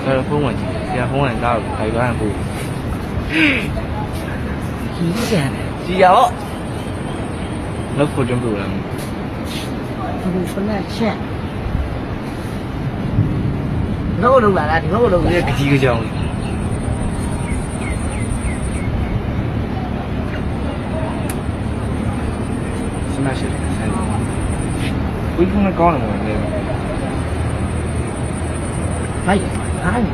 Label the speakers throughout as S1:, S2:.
S1: ဖုန်းဝင်ကြည့်ဆရာဖုန်းဝင်တော့ခိုင်ပန်းကိုကြီးကြရောလောက်ဖို့တုံးလို့လား
S2: ဘူးဖလက်ချက်တော့လို့လာဒီတော့လို့
S1: ဒီကကြီးကြောင်စမရှိတယ်ဆိုင်ဝိကုန်းကောင်းတယ်လေ
S2: မိုက်ဟာနေ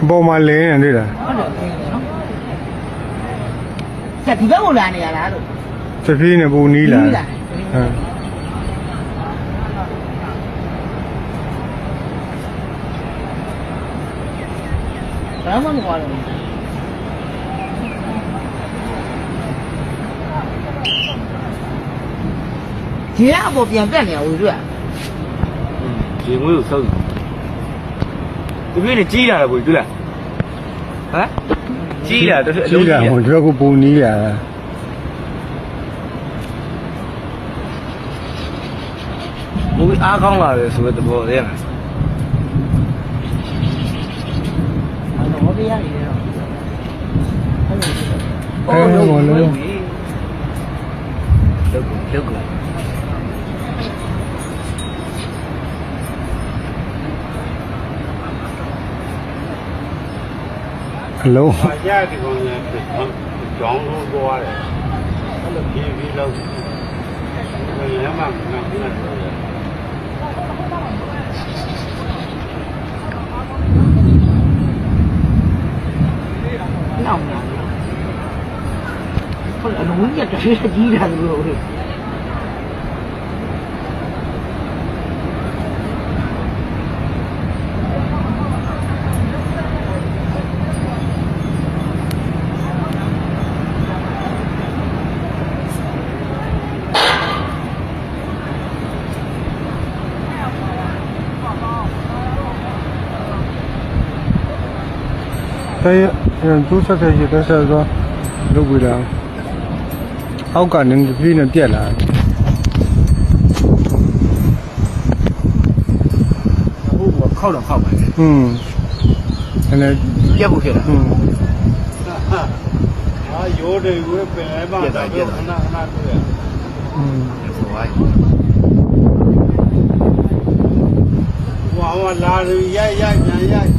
S3: ပေါ်မှာလင်းနေတွေ့လား
S2: ဟုတ်တယ်နော်ဆက်ဒီဘက်ကိုလာနေရလားလို့
S3: တပြေးနဲ့ပူနီးလာဟမ်
S2: ဘာမှမပြောလို့ဒီကအပေါ်ပြန်တက်နေရဘူးတွေ့
S1: ရေငွေးကိုစောက်ဒီပြင်းနဲ့ကြီးလာတယ်ကိုတွေ့လားဟမ်ကြီးလာတော့အလုံး
S3: ကြီးလာဟိုဒီဘက်ကပူနီးလာ
S1: ဘိုးအားကောင်းလာတယ်ဆိုတဲ့သဘောတည်းလား
S2: ဟောပြရတယ်တော့
S3: လုံး
S1: လုတ်ကုန်
S3: အလုံး
S4: ရဒီကောင်လည်းကြောင်းလို့သွားတယ်အဲ့လိုပြေးပြီးလို့ဘယ်မှမနာဘူးနော်
S2: နောက်မှာဟုတ်အလုံးကြီးတစ်ချက်ကြီးတာလို့ဟဲ့
S3: တဲ့သူဆက်တဲ့ရတဲ့ဆက်ဆိုလုပ်ပြီးတော့အောက်ကနေတပြေးနဲ့ပြက်လာ
S1: ဟိုခောက်တော့ခောက်ပါလေ
S3: อืมအဲ့ဒါ
S1: ပြက်ဖို့ဖြစ်တာ
S3: อืม
S4: အာရိုးတွေဝဲပင်လဲပါတော့ခဏခဏတွေ့ရ
S3: อืม
S1: ဆိုပါ
S4: ဟိုလာရီရိုက်ရိုက်ညာရိုက်